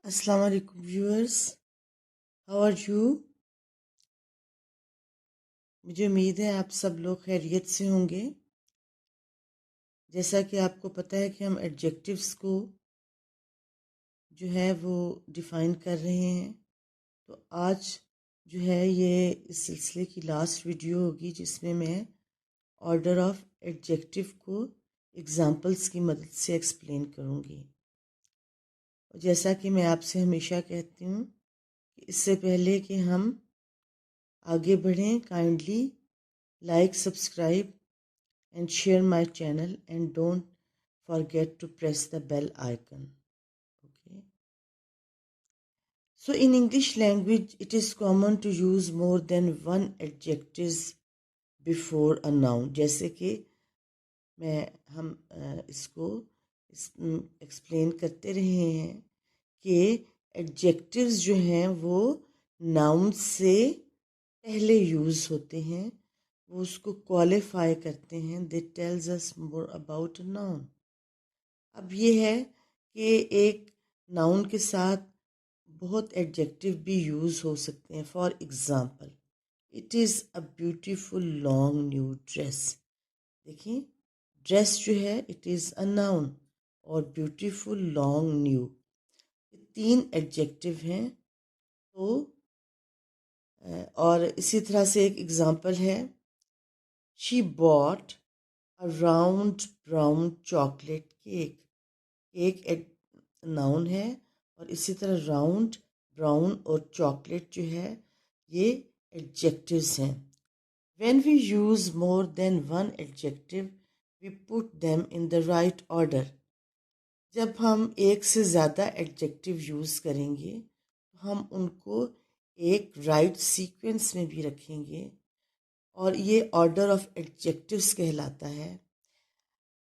अस्सलाम वालेकुम viewers, how are you. मुझे उम्मीद है आप सब लोग खैरियत से होंगे। जैसा कि आपको पता है कि हम एडजेक्टिव्स को जो है वो डिफ़ाइन कर रहे हैं, तो आज जो है ये इस सिलसिले की लास्ट वीडियो होगी जिसमें मैं ऑर्डर ऑफ एडजेक्टिव को एग्जांपल्स की मदद से एक्सप्लेन करूँगी। और जैसा कि मैं आपसे हमेशा कहती हूँ कि इससे पहले कि हम आगे बढ़ें, kindly like, subscribe and share my channel and don't forget to press the bell icon. Okay. So in English language it is common to use more than one adjectives before a noun. जैसे कि हम इसको explain करते रहे हैं कि adjectives जो हैं वो नाउन से पहले यूज़ होते हैं, वो उसको क्वालिफाई करते हैं। They tells us more about a noun. अब ये है कि एक नाउन के साथ बहुत एडजेक्टिव भी यूज़ हो सकते हैं। For example, it is a beautiful long new dress. देखिए, ड्रेस जो है इट इज़ अ नाउन और ब्यूटीफुल लॉन्ग न्यू, तीन एडजेक्टिव हैं। तो और इसी तरह से एक एग्ज़ाम्पल है, she bought a round brown chocolate cake. Cake एक नाउन है और इसी तरह राउंड, ब्राउन और चॉकलेट जो है ये एडजेक्टिव्स हैं। When we use more than one adjective, we put them in the right order. जब हम एक से ज़्यादा एडजेक्टिव यूज़ करेंगे तो हम उनको एक राइट सीक्वेंस में भी रखेंगे और ये ऑर्डर ऑफ एडजेक्टिव्स कहलाता है।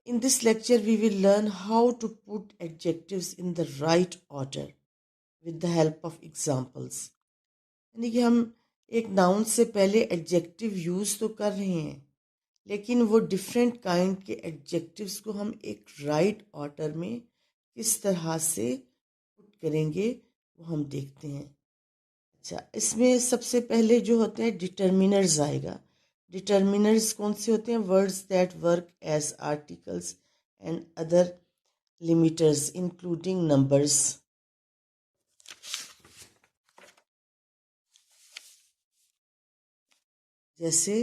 In this lecture, we will learn how to put adjectives in the right order with the help of examples. यानी कि हम एक नाउन से पहले एडजेक्टिव यूज़ तो कर रहे हैं, लेकिन वो डिफरेंट काइंड के एडजेक्टिव्स को हम एक राइट ऑर्डर में किस तरह से पुट करेंगे वो हम देखते हैं। अच्छा, इसमें सबसे पहले जो होते हैं डिटर्मिनर्स आएगा। डिटर्मिनर्स कौन से होते हैं? Words that work as articles and other limiters including numbers. जैसे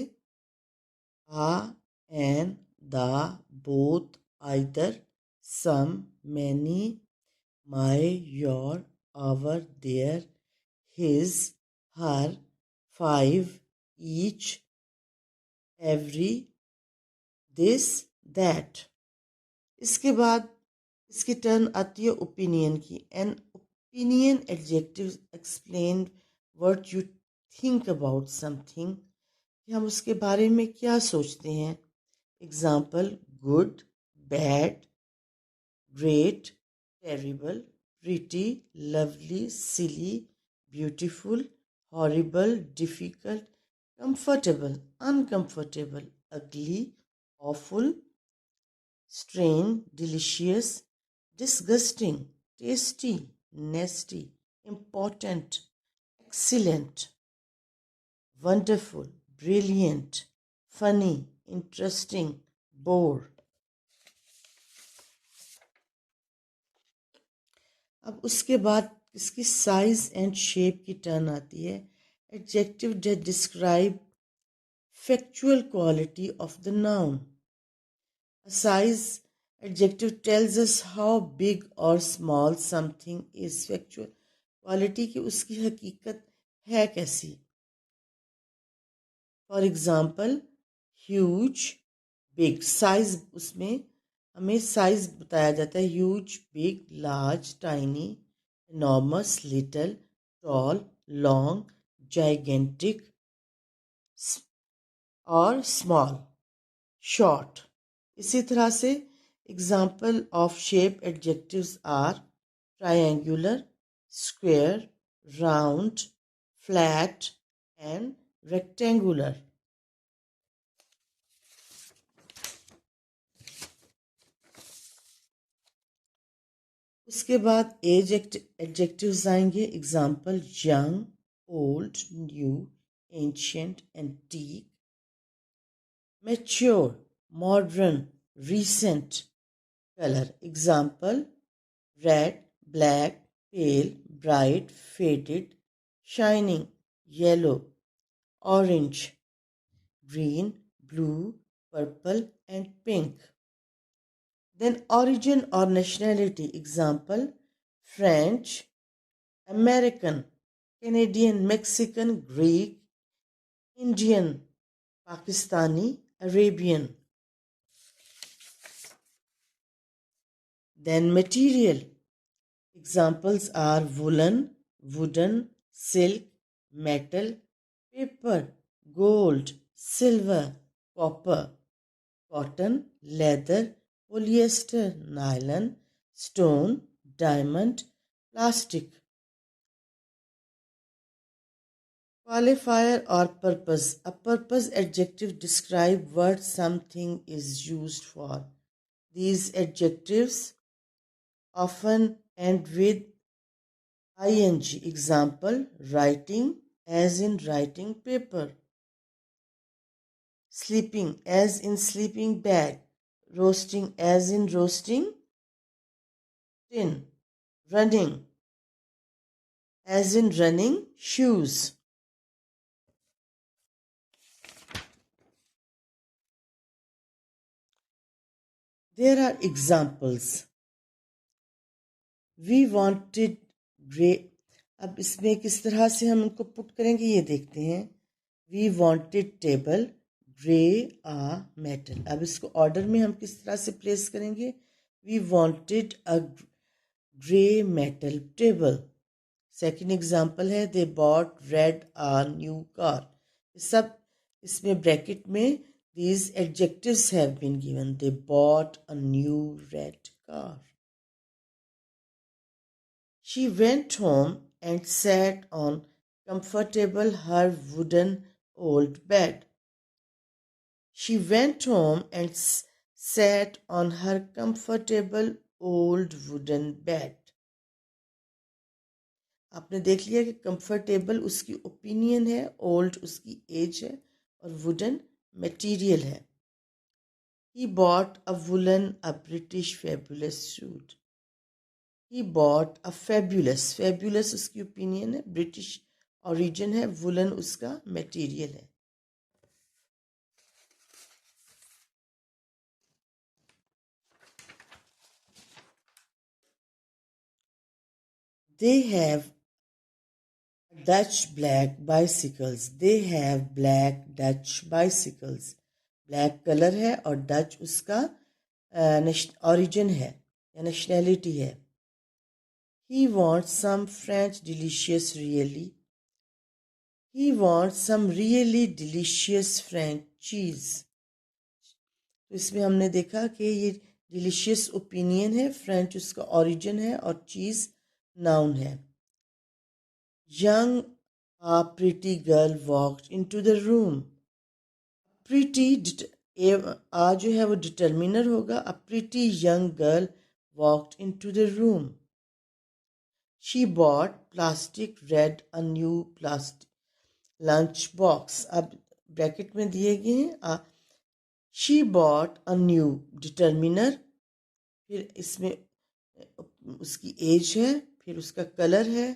a, an, the, both, either, some, many, my, your, our, their, his, her, five, each, every, this, that. इसके बाद इसकी टर्न आती है ओपिनियन की। An opinion adjective explain what you think about something, कि हम उसके बारे में क्या सोचते हैं। Example, good, bad, great, terrible, pretty, lovely, silly, beautiful, horrible, difficult, comfortable, uncomfortable, ugly, awful, strange, delicious, disgusting, tasty, nasty, important, excellent, wonderful, brilliant, funny, interesting, bore। अब उसके बाद इसकी साइज एंड शेप की टर्न आती है। Adjective that describe factual quality of the noun. A size adjective tells us how big or small something is. Factual quality की उसकी हकीकत है कैसी। For example, huge, big. Size उसमें हमें साइज बताया जाता है। Huge, big, large, tiny, enormous, little, tall, long, gigantic और स्मॉल, शॉर्ट। इसी तरह से example of shape adjectives are triangular, square, round, flat and rectangular. उसके बाद एज एडजेक्टिव्स आएंगे. Example young, old, new, ancient, antique. Mature, modern, recent. Color. Example: red, black, pale, bright, faded, shining, yellow, orange, green, blue, purple, and pink. Then origin or nationality. Example: French, American, Canadian, Mexican, Greek, Indian, Pakistani, Arabian. Then material. Examples are woolen, wooden, silk, metal, paper, gold, silver, copper, cotton, leather, polyester, nylon, stone, diamond, plastic. Qualifier or purpose. A purpose adjective describes what something is used for. These adjectives often end with ing. Example: writing, as in writing paper. Sleeping, as in sleeping bag. Roasting, as in roasting tin. Running, as in running shoes. There are examples. We wanted grey. अब इसमें किस तरह से हम इनको put करेंगे ये देखते हैं. We wanted table, grey a metal. अब इसको ऑर्डर में हम किस तरह से प्लेस करेंगे. We wanted a grey metal table. Second example है they bought red a new car. सब इसमें ब्रैकेट में these adjectives have been given. They bought a new red car. She went home and sat on comfortable her wooden old bed. She went home and sat on her comfortable old wooden bed. आपने देख लिया कि comfortable उसकी opinion है, old उसकी as है और wooden material है. He bought a woollen a British fabulous suit. He bought a fabulous, fabulous उसकी ओपिनियन है, ब्रिटिश ओरिजिन है, वुलन उसका मटेरियल है. They have Dutch black bicycles. They have black Dutch bicycles. Black colour है और Dutch उसका origin है या नेशनैलिटी है. He wants some French delicious really. He wants some really delicious French cheese. तो इसमें हमने देखा कि ये डिलीशियस ओपिनियन है, फ्रेंच उसका ओरिजिन है और चीज़ नाउन है. Young a pretty girl walked into the room. Pretty आ जो है वो डिटर्मिनर होगा. A pretty young girl walked into the room. She bought plastic red a new plastic lunch box. अब ब्रैकेट में दिए गए हैं. She bought a new determiner, फिर इसमें उसकी एज है, फिर उसका कलर है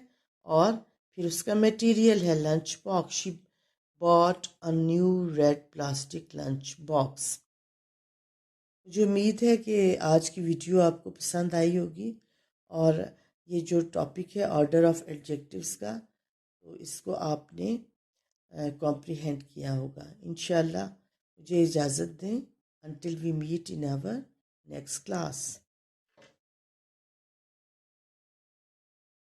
और फिर उसका मटेरियल है lunch box. She bought a new red plastic lunch box. मुझे उम्मीद है कि आज की वीडियो आपको पसंद आई होगी और ये जो टॉपिक है ऑर्डर ऑफ एडजेक्टिव्स का, तो इसको आपने कॉम्प्रिहेंड किया होगा. इंशाल्लाह मुझे इजाज़त दें. until we meet in our next class.